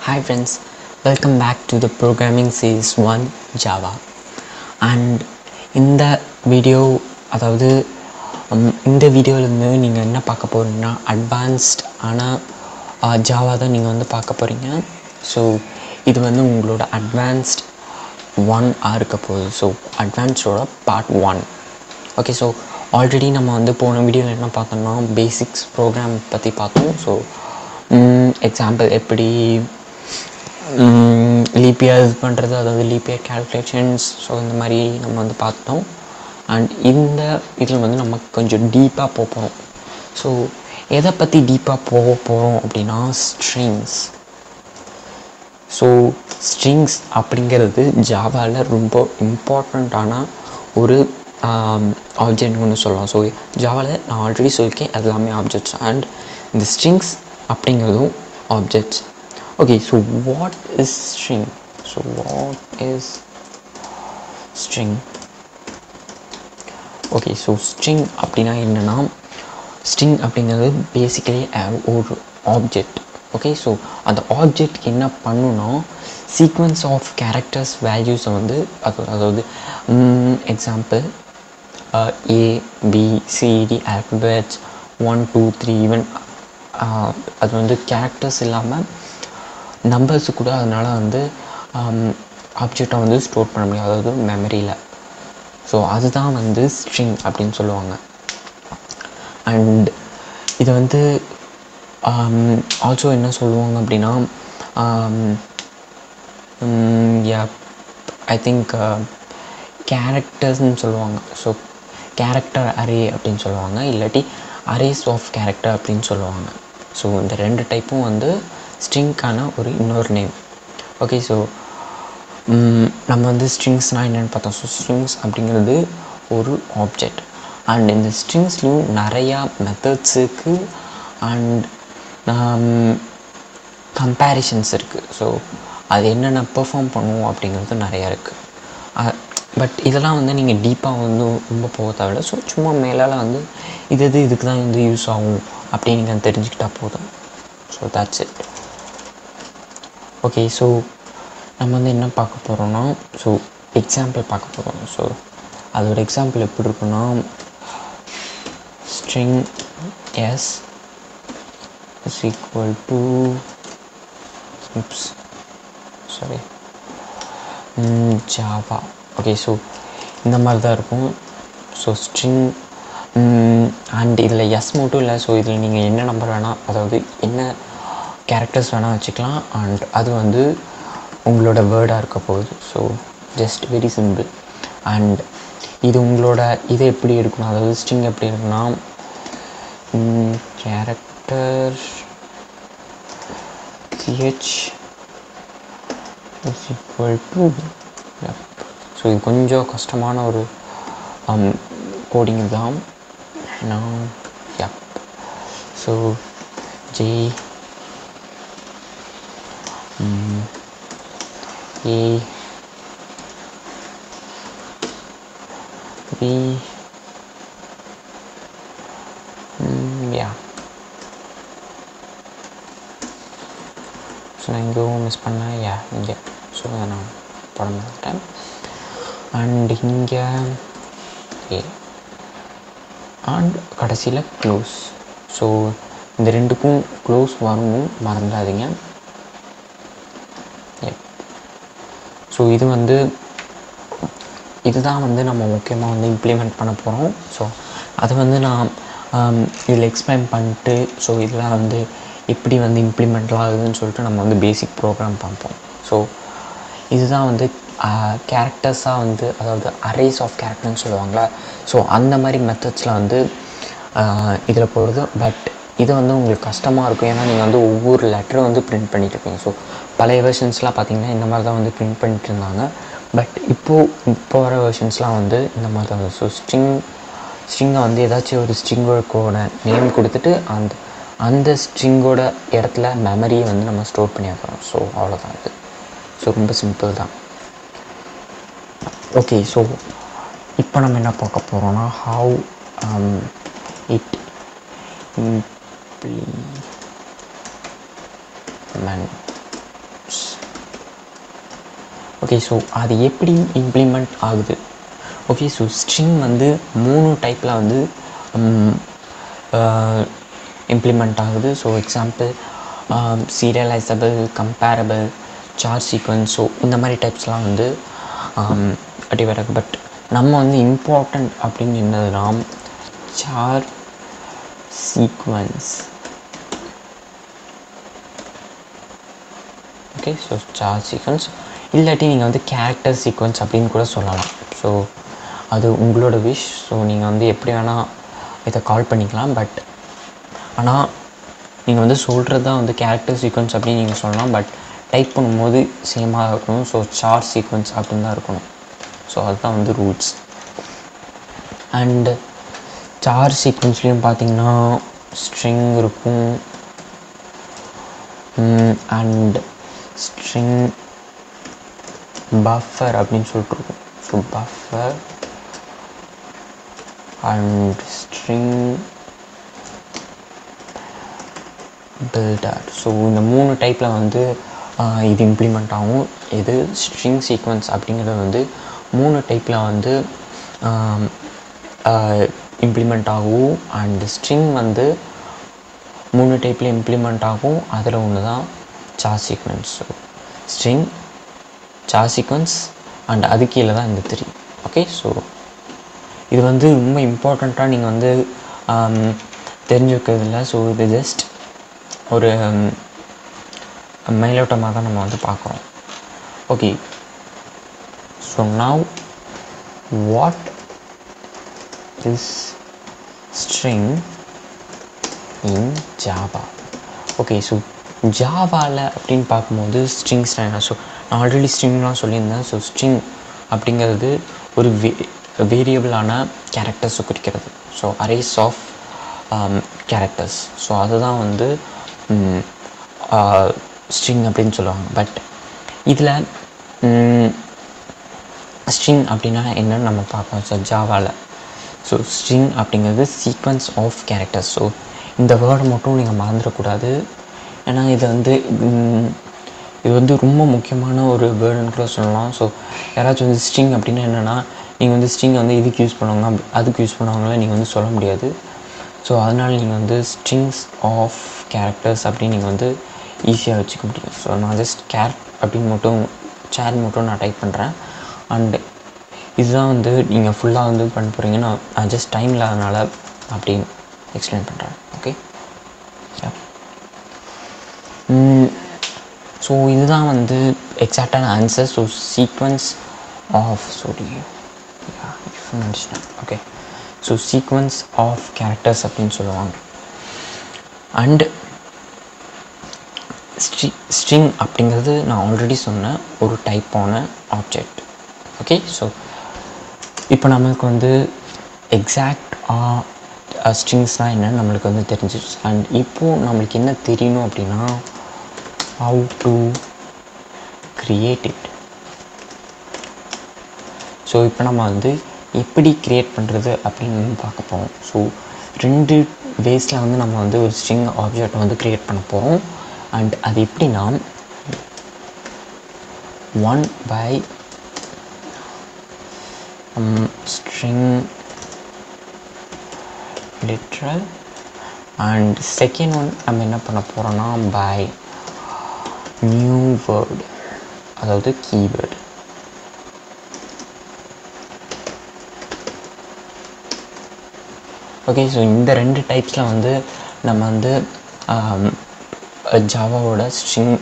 Hi friends, welcome back to the programming series 1 Java. And இந்த video அதாவது இந்த வீடியோவில் வந்து நீங்கள் என்ன பார்க்க போகிறீங்கன்னா அட்வான்ஸ்ட் ஆனால் ஜாவா தான் நீங்கள் வந்து பார்க்க போகிறீங்க. ஸோ இது வந்து உங்களோட அட்வான்ஸ்ட் 1 இருக்க போகுது. ஸோ அட்வான்ஸ்டோட பார்ட் 1. ஓகே, ஸோ ஆல்ரெடி நம்ம வந்து போன வீடியோவில் என்ன பார்த்தோம்னா பேசிக்ஸ் ப்ரோக்ராம் பற்றி பார்த்தோம். ஸோ எக்ஸாம்பிள் எப்படி லீப் இயர் இது பண்ணுறது, அதாவது லீப் இயர் கேல்குலேஷன்ஸ், ஸோ இந்த மாதிரி நம்ம வந்து பார்த்தோம். அண்ட் இந்த இதில் வந்து நம்ம கொஞ்சம் டீப்பாக போகிறோம். ஸோ எதை பற்றி டீப்பாக போகிறோம் அப்படின்னா ஸ்ட்ரிங்ஸ். ஸோ ஸ்ட்ரிங்ஸ் அப்படிங்கிறது ஜாவாவில் ரொம்ப இம்பார்ட்டண்ட்டான ஒரு ஆப்ஜெக்ட் ஒன்று சொல்லலாம். ஸோ ஜாவாவில் நான் ஆல்ரெடி சொல்லியிருக்கேன் எல்லாமே ஆப்ஜெக்ட்ஸ் அண்ட் இந்த ஸ்ட்ரிங்ஸ் அப்படிங்கிறதும் objects. Okay, so what is string? So what is string? Okay, so string அப்படின்னா என்னன்னா, string அப்படிங்கிறது பேசிக்கலி ஒரு ஆப்ஜெக்ட். ஓகே, ஸோ அந்த ஆப்ஜெக்ட் என்ன பண்ணுன்னா சீக்வன்ஸ் ஆஃப் கேரக்டர்ஸ் வேல்யூஸை வந்து அதாவது எக்ஸாம்பிள் ABCD ஆல்ஃபபெட்ஸ் 1 2 3 ஈவன் அது வந்து கேரக்டர்ஸ் இல்லாமல் நம்பர்ஸு கூட அதனால் வந்து ஆப்ஜெக்டை வந்து ஸ்டோர் பண்ண முடியும், அதாவது மெமரியில். ஸோ அதுதான் வந்து ஸ்ட்ரிங் அப்படின்னு சொல்லுவாங்க. அண்ட் இதை வந்து ஆல்சோ என்ன சொல்லுவாங்க அப்படின்னா ஐ திங்க் கேரக்டர்ஸ்ன்னு சொல்லுவாங்க. ஸோ கேரக்டர் அரே அப்படின்னு சொல்லுவாங்க, இல்லாட்டி அரேஸ் ஆஃப் கேரக்டர் அப்படின்னு சொல்லுவாங்க. ஸோ இந்த ரெண்டு டைப்பும் வந்து ஸ்ட்ரிங்க்கான ஒரு இன்னொரு நேம். ஓகே, ஸோ நம்ம வந்து ஸ்ட்ரிங்ஸ்னால் என்னென்னு பார்த்தோம். ஸோ ஸ்ட்ரிங்ஸ் அப்படிங்கிறது ஒரு ஆப்ஜெக்ட் அண்ட் இந்த ஸ்ட்ரிங்ஸ்லேயும் நிறையா மெத்தட்ஸ் இருக்குது அண்ட் கம்பேரிஷன்ஸ் இருக்குது. ஸோ அது என்னென்ன பெர்ஃபார்ம் பண்ணுவோம் அப்படிங்கிறது நிறையா இருக்குது. பட் இதெல்லாம் வந்து நீங்கள் டீப்பாக வந்து ரொம்ப போக தேவையில்லை. ஸோ சும்மா மேலால் வந்து இதுக்கு தான் வந்து யூஸ் ஆகும் அப்படின்னு நீங்கள் தெரிஞ்சுக்கிட்டால் போதும். So that's it. Okay, so நம்ம வந்து என்ன பார்க்க போகிறோன்னா, ஸோ எக்ஸாம்பிள் பார்க்க போகிறோம். ஸோ அதோட எக்ஸாம்பிள் எப்படி இருக்குன்னா, string S is equal to Java. Okay, so இந்த மாதிரி தான் இருக்கும். ஸோ ஸ்ட்ரிங் அண்ட் இதில் எஸ் மட்டும் இல்லை. ஸோ இதில் நீங்கள் என்ன நம்பர் வேணால், அதாவது என்ன கேரக்டர்ஸ் வேணால் வச்சுக்கலாம் அண்ட் அது வந்து உங்களோட வேர்டாக இருக்க போகுது. So just very simple. And இது உங்களோட இது எப்படி இருக்கணும், அதாவது ஸ்ட்ரிங் எப்படி இருக்குன்னா character ch is equal to so இது கொஞ்சம் கஷ்டமான ஒரு கோடிங் தான். So J A B so நான் இங்கேயும் மிஸ் பண்ணேன். இங்கே ஸோ நான் போட மாட்டேன். அண்ட் இங்கே ஏ அண்ட் கடைசியில் க்ளோஸ். ஸோ இந்த ரெண்டுக்கும் க்ளோஸ் வரணும், மறந்துடாதீங்க. ஸோ இதுதான் வந்து நம்ம முக்கியமாக வந்து இம்ப்ளிமெண்ட் பண்ண போகிறோம். ஸோ அதை வந்து நான் இதில் எக்ஸ்பிளைன் பண்ணிட்டு, ஸோ இதில் வந்து எப்படி வந்து இம்ப்ளிமெண்ட்லாம் ஆகுதுன்னு சொல்லிட்டு நம்ம வந்து பேசிக் ப்ரோக்ராம் பார்ப்போம். ஸோ இதுதான் வந்து கேரக்டர்ஸாக வந்து, அதாவது அரேஸ் ஆஃப் கேரக்டர்னு சொல்லுவாங்களா. ஸோ அந்த மாதிரி மெத்தட்ஸில் வந்து இதில் போடுது. பட் இது வந்து உங்களுக்கு கஷ்டமாக இருக்கும், ஏன்னா நீங்கள் வந்து ஒவ்வொரு லெட்டரும் வந்து பிரிண்ட் பண்ணிகிட்டு இருப்பீங்க. ஸோ பழைய வெர்ஷன்ஸ்லாம் பார்த்திங்கன்னா இந்த மாதிரி தான் வந்து பிரிண்ட் பண்ணிட்டு இருந்தாங்க. பட் இப்போ வர வெர்ஷன்ஸ்லாம் வந்து இந்த மாதிரி தான். ஸோ ஸ்ட்ரிங்கை வந்து ஏதாச்சும் ஒரு ஸ்ட்ரிங்கோட நேம் கொடுத்துட்டு அந்த ஸ்ட்ரிங்கோட இடத்துல மெமரியை வந்து நம்ம ஸ்டோர் பண்ணி வைக்கிறோம். ஸோ அவ்வளோதான் இது. ஸோ ரொம்ப சிம்பிள் தான். ஓகே, ஸோ இப்போ நம்ம என்ன பார்க்க போகிறோன்னா how it implement okay, so அது எப்படி இம்ப்ளிமெண்ட் ஆகுது? ஓகே, ஸோ ஸ்ட்ரிங் வந்து 3 டைப்பில் வந்து இம்ப்ளிமெண்ட் ஆகுது. So example serializable, comparable, charge sequence. So இந்த மாதிரி டைப்ஸ்லாம் வந்து டிவைட். பட் நம்ம வந்து இம்பார்ட்டண்ட் அப்படின்னு என்னதுன்னா charge sequence. Okay, so charge sequence இல்லாட்டி நீங்கள் வந்து கேரக்டர் சீக்வன்ஸ் அப்படின்னு கூட சொல்லலாம். ஸோ அது உங்களோட விஷ். ஸோ நீங்கள் வந்து எப்படி வேணால் இதை கால் பண்ணிக்கலாம். பட் ஆனால் நீங்கள் வந்து சொல்கிறது தான் வந்து கேரக்டர் சீக்வன்ஸ் அப்படின்னு நீங்கள் சொல்லலாம். பட் டைப் பண்ணும்போது சேமாக இருக்கணும். ஸோ சார்ஜ் சீக்வன்ஸ் அப்படின்னு தான் இருக்கணும். ஸோ அதுதான் வந்து ரூல்ஸ். அண்டு சார்ஜ் சீக்வன்ஸ்லேயும் பார்த்தீங்கன்னா ஸ்ட்ரிங் இருக்கும் அண்ட் ஸ்ட்ரிங் பஃபர் அப்படின்னு சொல்லிட்டு இருக்கும். So buffer and string builder. So இந்த 3 டைப்பில் வந்து இது இம்ப்ளிமெண்ட் ஆகும். இது ஸ்ட்ரிங் சீக்வன்ஸ் அப்படிங்கிறது வந்து 3 டைப்பில் வந்து இம்ப்ளிமெண்ட் ஆகும். அண்ட் ஸ்ட்ரிங் வந்து 3 டைப்பில் இம்ப்ளிமெண்ட் ஆகும். அதில் ஒன்று தான் charge sequence. So string, charge sequence and அது கீழே தான் இந்த 3. ஓகே, ஸோ இது வந்து ரொம்ப இம்பார்ட்டண்ட்டாக நீங்கள் வந்து தெரிஞ்சு வைக்கிறதில்ல. ஸோ இது ஜஸ்ட் ஒரு மேலோட்டமாக தான் நம்ம வந்து பார்க்குறோம். Okay, so now what is string in Java? Okay, so ஜாவாவில் அப்படின்னு பார்க்கும்போது ஸ்ட்ரிங்ஸ் என்ன? ஸோ நான் ஆல்ரெடி ஸ்ட்ரிங்லாம் சொல்லியிருந்தேன். ஸோ ஸ்ட்ரிங் அப்படிங்கிறது ஒரு வேரியபிளான கேரக்டர்ஸை குறிக்கிறது. So arrays of characters. So அதுதான் வந்து ஸ்ட்ரிங் அப்படின்னு சொல்லுவாங்க. பட் இதில் ஸ்ட்ரிங் அப்படின்னா என்னன்னு நம்ம பார்ப்போம். ஸோ ஜாவாவில் ஸோ ஸ்ட்ரிங் அப்படிங்கிறது சீக்வன்ஸ் ஆஃப் கேரக்டர்ஸ். ஸோ இந்த வேர்டை மட்டும் நீங்கள் மறந்துடக்கூடாது. ஏன்னா இது வந்து ரொம்ப முக்கியமான ஒரு வேர்டுன்னு கூட சொல்லலாம். ஸோ யாராச்சும் வந்து ஸ்ட்ரிங் அப்படின்னா என்னென்னா நீங்கள் வந்து ஸ்ட்ரிங்கை வந்து இதுக்கு யூஸ் பண்ணுவாங்க, அதுக்கு யூஸ் பண்ணுவாங்களே நீங்கள் வந்து சொல்ல முடியாது. ஸோ அதனால் நீங்கள் வந்து ஸ்ட்ரிங்ஸ் ஆஃப் கேரக்டர்ஸ் அப்படின்னு நீங்கள் வந்து ஈஸியாக வச்சுக்க முடியும். ஸோ நான் ஜஸ்ட் அப்படின்னு மட்டும் நான் டைப் பண்ணுறேன். அண்டு இதுதான் வந்து நீங்கள் ஃபுல்லாக வந்து பண்ண போகிறீங்க. நான் ஜஸ்ட் டைம் இல்லாதனால அப்படின்னு எக்ஸ்பிளைன் பண்ணுறேன். ஓகே, ஸோ இதுதான் வந்து எக்ஸாக்டான answer. So sequence of okay, so sequence of characters அப்படின்னு சொல்லுவாங்க. அண்டு ஸ்ட்ரிங் அப்படிங்கிறது நான் ஆல்ரெடி சொன்ன ஒரு டைப்பான ஆப்ஜெக்ட். ஓகே, ஸோ இப்போ நம்மளுக்கு வந்து எக்ஸாக்டாக ஸ்ட்ரிங்ஸ்னால் என்னன்னு நம்மளுக்கு வந்து தெரிஞ்சிச்சு. அண்ட் இப்போது நம்மளுக்கு என்ன தெரியணும் அப்படின்னா how to create it. So இப்போ நம்ம வந்து எப்படி க்ரியேட் பண்ணுறது அப்படின்னு பார்க்க போகிறோம். ஸோ 2 வேஸில் வந்து நம்ம வந்து ஒரு ஸ்ட்ரிங் ஆப்ஜெக்ட் வந்து க்ரியேட் பண்ண போகிறோம். அண்ட் அது எப்படின்னா 1 by string literal and second one நம்ம என்ன பண்ண போகிறோன்னா by நியூ வேர்டு, அதாவது கீவேர்டு. ஓகே, ஸோ இந்த 2 டைப்ஸில் வந்து நம்ம வந்து ஜாவாவோட ஸ்ட்ரிங்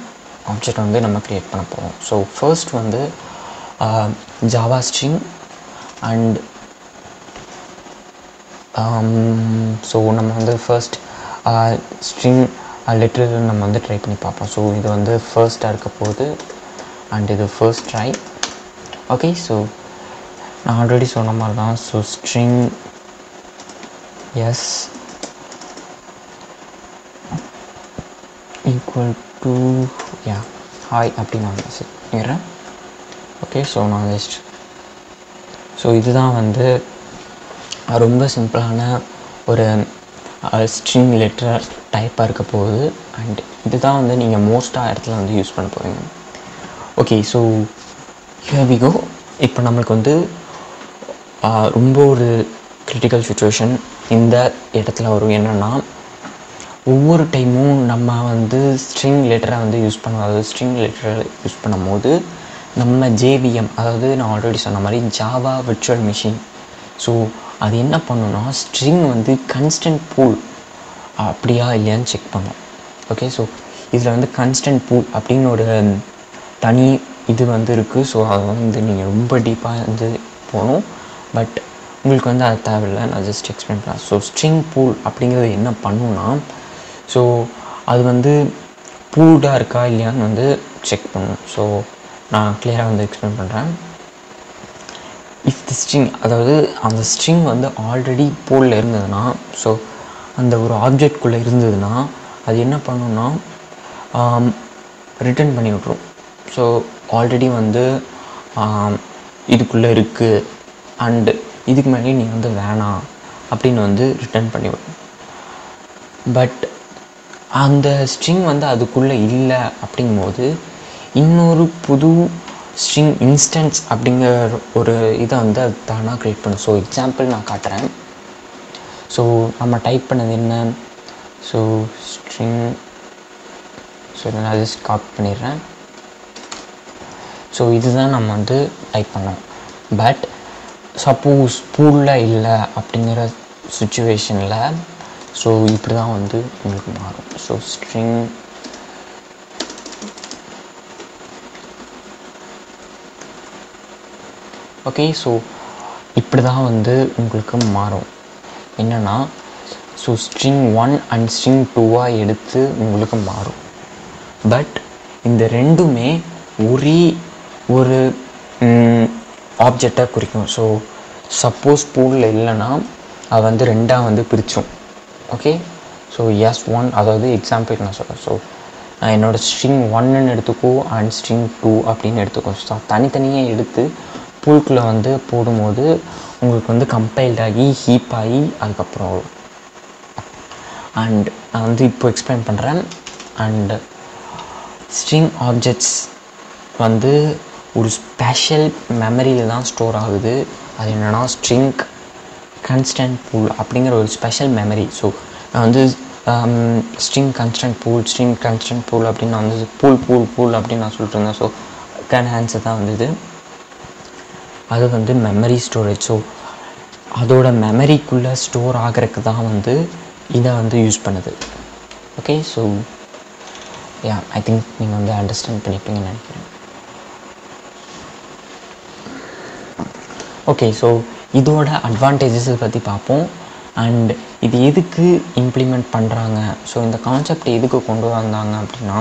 ஆப்ஜெக்ட் வந்து நம்ம க்ரியேட் பண்ண போகிறோம். ஸோ ஃபர்ஸ்ட் வந்து ஜாவா ஸ்ட்ரிங் அண்ட் ஸோ நம்ம வந்து ஃபர்ஸ்ட் ஸ்ட்ரிங் லெட்டர் நம்ம வந்து ட்ரை பண்ணி பார்ப்போம். ஸோ இது வந்து ஃபர்ஸ்ட்டாக இருக்க போகுது அண்ட் இது ஃபர்ஸ்ட் ட்ரை. ஓகே, ஸோ நான் ஆல்ரெடி சொன்ன மாதிரி தான். So string S equal to hi அப்படின்னு நான் சொல்லிடுறேன். ஓகே, ஸோ நான் ஜஸ்ட் ஸோ இதுதான் வந்து ரொம்ப சிம்பிளான ஒரு ஸ்ட்ரிங் லெட்டர் டைப்பாக இருக்க போகுது. அண்ட் இதுதான் வந்து நீங்கள் மோஸ்ட்டாக இடத்துல வந்து யூஸ் பண்ண போகிறீங்க. Okay, so Here we go. இப்போ நம்மளுக்கு வந்து ரொம்ப ஒரு கிரிட்டிக்கல் சுச்சுவேஷன் இந்த இடத்துல வரும். என்னென்னா, ஒவ்வொரு டைமும் நம்ம வந்து ஸ்ட்ரிங் லெட்டரை வந்து யூஸ் பண்ணுவோம். அதாவது ஸ்ட்ரிங் லெட்டரை யூஸ் பண்ணும் போது நம்ம JVM, அதாவது நான் ஆல்ரெடி சொன்ன மாதிரி ஜாவா விர்ச்சுவல் மிஷின், ஸோ அது என்ன பண்ணுன்னா ஸ்ட்ரிங் வந்து கன்ஸ்டன்ட் பூல் அப்படியா இல்லையான்னு செக் பண்ணும். ஓகே, ஸோ இதில் வந்து கன்ஸ்டன்ட் பூல் அப்படின்னு ஒரு தனி இது வந்து இருக்குது. ஸோ அதை வந்து நீங்கள் ரொம்ப டீப்பாக வந்து போகணும். பட் உங்களுக்கு வந்து அது தேவையில்லை, நான் ஜஸ்ட் எக்ஸ்பிளைன் பண்ணேன். ஸோ ஸ்ட்ரிங் பூல் அப்படிங்கிறது என்ன பண்ணுன்னா, ஸோ அது வந்து பூல்டாக இருக்கா இல்லையான்னு வந்து செக் பண்ணணும். ஸோ நான் கிளியராக வந்து எக்ஸ்பிளைன் பண்ணுறேன். இஃப் தி ஸ்ட்ரிங், அதாவது அந்த ஸ்ட்ரிங் வந்து ஆல்ரெடி பூலில் இருந்ததுன்னா, ஸோ அந்த ஒரு ஆப்ஜெக்ட்குள்ளே இருந்ததுன்னா அது என்ன பண்ணுன்னா ரிட்டர்ன் பண்ணி விட்ரும். ஸோ ஆல்ரெடி வந்து இதுக்குள்ளே இருக்குது அண்டு இதுக்கு மேலே நீ வந்து வேணாம் அப்படின்னு வந்து ரிட்டர்ன் பண்ணி விடும். பட் அந்த ஸ்ட்ரிங் வந்து அதுக்குள்ளே இல்லை அப்படிங்கும்போது இன்னொரு புது ஸ்ட்ரிங் இன்ஸ்டன்ஸ் அப்படிங்கிற ஒரு இதை வந்து அது தானாக க்ரியேட் பண்ணும். ஸோ எக்ஸாம்பிள் நான் காட்டுறேன். ஸோ நம்ம டைப் பண்ணது என்ன, ஸோ ஸ்ட்ரிங், ஸோ இதை நான் ஜஸ்ட் காப்பி பண்ணிடுறேன். ஸோ இதுதான் நம்ம வந்து டைப் பண்ணோம். பட் சப்போஸ் பூலில் இல்லை அப்படிங்கிற சுச்சுவேஷனில் ஸோ இப்படி தான் வந்து உங்களுக்கு மாறும். ஸோ ஸ்ட்ரிங் ஓகே, ஸோ இப்படி தான் வந்து உங்களுக்கு மாறும். என்னென்னா, ஸோ ஸ்ட்ரிங் 1 அண்ட் ஸ்ட்ரிங் 2 எடுத்து உங்களுக்கு மாறும். பட் இந்த ரெண்டுமே ஒரே ஒரு ஆப்ஜெக்டாக குறிக்கும். ஸோ சப்போஸ் பூலில் இல்லைன்னா அது வந்து ரெண்டாக வந்து பிரித்தோம். ஓகே, ஸோ S1, அதாவது எக்ஸாம்பிள் நான் சொல்கிறேன். ஸோ நான் என்னோடய ஸ்ட்ரிங் 1ன்னு எடுத்துக்கோ அண்ட் ஸ்ட்ரிங் 2 அப்படின்னு எடுத்துக்கோ. ஸோ தனித்தனியாக எடுத்து பூல்குள்ளே வந்து போடும்போது உங்களுக்கு வந்து கம்பைல்ட் ஆகி ஹீப் ஆகி அதுக்கப்புறம் வரும். அண்ட் நான் வந்து இப்போ எக்ஸ்பிளைன் பண்ணுறேன். அண்ட் ஸ்ட்ரிங் ஆப்ஜெக்ட்ஸ் வந்து ஒரு ஸ்பெஷல் மெமரியில் தான் ஸ்டோர் ஆகுது. அது என்னென்னா ஸ்ட்ரிங் கன்ஸ்டன்ட் பூல் அப்படிங்கிற ஒரு ஸ்பெஷல் மெமரி. ஸோ நான் வந்து ஸ்ட்ரிங் கன்ஸ்டன்ட் பூல் அப்படின்னு நான் வந்து பூல் அப்படின்னு நான் சொல்லிட்டு இருந்தேன். ஸோ ஆன்சர் தான் வந்தது. அது வந்து மெமரி ஸ்டோரேஜ். ஸோ அதோட மெமரிக்குள்ளே ஸ்டோர் ஆகிறதுக்கு தான் வந்து இதை வந்து யூஸ் பண்ணுது. Okay, so yeah, I think நீங்கள் வந்து அண்டர்ஸ்டாண்ட் பண்ணிப்பீங்கன்னு நினைக்கிறேன். ஓகே, ஸோ இதோட அட்வான்டேஜஸை பற்றி பார்ப்போம். அண்ட் இது எதுக்கு இம்ப்ளிமெண்ட் பண்ணுறாங்க, ஸோ இந்த கான்செப்ட் எதுக்கு கொண்டு வந்தாங்க அப்படின்னா,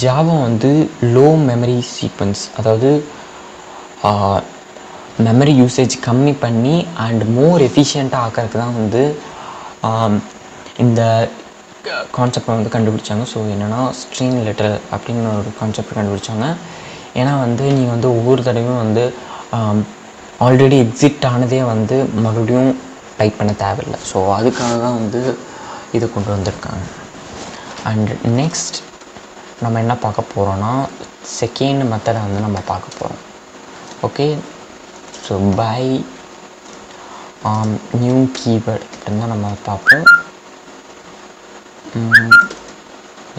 ஜாவா வந்து லோ மெமரி சீக்வன்ஸ், அதாவது மெமரி யூசேஜ் கம்மி பண்ணி அண்ட் மோர் எஃபிஷியண்ட்டாக ஆக்கிறதுக்கு தான் வந்து இந்த கான்செப்டை வந்து கண்டுபிடிச்சாங்க. ஸோ என்னென்னா ஸ்ட்ரிங் லெட்டர் அப்படின்னு ஒரு கான்செப்ட் கண்டுபிடிச்சாங்க. ஏன்னா வந்து நீங்கள் வந்து ஒவ்வொரு தடவையும் வந்து ஆல்ரெடி எக்ஸிட் ஆனதே வந்து மறுபடியும் டைப் பண்ண தேவையில்லை. ஸோ அதுக்காக தான் வந்து இதை கொண்டு வந்திருக்காங்க. அண்ட் நெக்ஸ்ட் நம்ம என்ன பார்க்க போகிறோன்னா, செகண்ட் மெத்தடை வந்து நம்ம பார்க்க போகிறோம். Okay, so by new keyword அப்படின்னு தான் நம்ம பார்ப்போம்.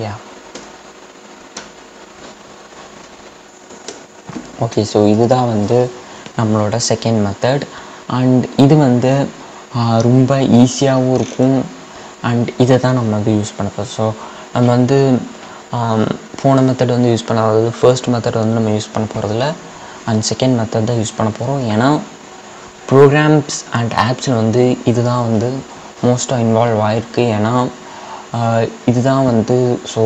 யா, ஓகே, ஸோ இதுதான் வந்து நம்மளோட செகண்ட் மெத்தட். அண்ட் இது வந்து ரொம்ப ஈஸியாகவும் இருக்கும். அண்ட் இதை தான் நம்ம வந்து யூஸ் பண்ண போகிறோம். ஸோ நம்ம வந்து போன மெத்தட் வந்து யூஸ் பண்ண, அதாவது ஃபர்ஸ்ட் மெத்தட் வந்து நம்ம யூஸ் பண்ண போகிறதில்ல, அண்ட் செகண்ட் மெத்தட் தான் யூஸ் பண்ண போகிறோம். ஏன்னா ப்ரோக்ராம்ஸ் அண்ட் ஆப்ஸில் வந்து இதுதான் வந்து மோஸ்ட்டாக இன்வால்வ் ஆகிருக்கு. ஏன்னா இதுதான் வந்து ஸோ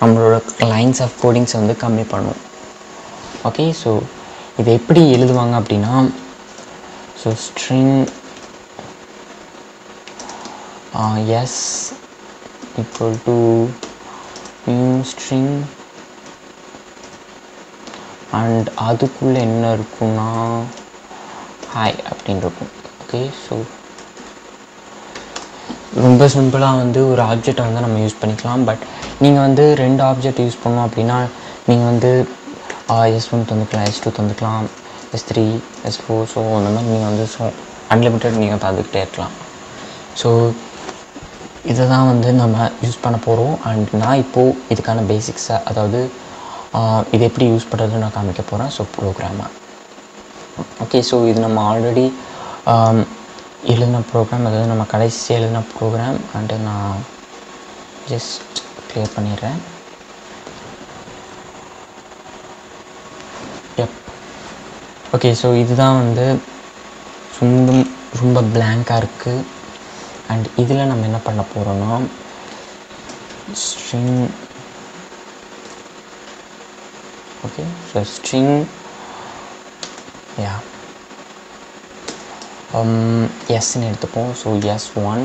நம்மளோட லைன்ஸ் ஆஃப் கோடிங்ஸை வந்து கம்மி பண்ணும். ஓகே, ஸோ இதை எப்படி எழுதுவாங்க அப்படின்னா, so string S equal to new string and அதுக்குள்ளே என்ன இருக்குன்னா ஹாய் அப்படின்னு இருக்கும். ஓகே, ஸோ ரொம்ப சிம்பிளாக வந்து ஒரு ஆப்ஜெக்டை வந்து நம்ம யூஸ் பண்ணிக்கலாம். பட் நீங்கள் வந்து 2 ஆப்ஜெக்ட் யூஸ் பண்ணோம் அப்படின்னா நீங்கள் வந்து S1 தந்துக்கலாம், S2 தந்துக்கலாம், S3, S4. So அந்த மாதிரி நீங்கள் வந்து ஸோ அன்லிமிட்டட் நீங்கள் தந்துக்கிட்டே இருக்கலாம். ஸோ இதை தான் வந்து நம்ம யூஸ் பண்ண போகிறோம். அண்ட் நான் இப்போது இதுக்கான பேசிக்ஸை, அதாவது இது எப்படி யூஸ் பண்ணுறதுன்னு நான் காமிக்க போகிறேன். ஸோ ப்ரோக்ராமை ஓகே. ஸோ இது நம்ம ஆல்ரெடி எழுதின ப்ரோக்ராம், அதாவது நம்ம கடைசி எழுதின ப்ரோக்ராம். அண்டு நான் ஜஸ்ட் கிளியர் பண்ணிடுறேன். ஓகே. ஸோ இதுதான் வந்து ரொம்ப பிளாங்காக இருக்குது. அண்ட் இதில் நம்ம என்ன பண்ண போகிறோன்னா ஸ்ட்ரிங். ஓகே. ஸோ ஸ்ட்ரிங் எஸ்ன்னு எடுத்துப்போம். So S1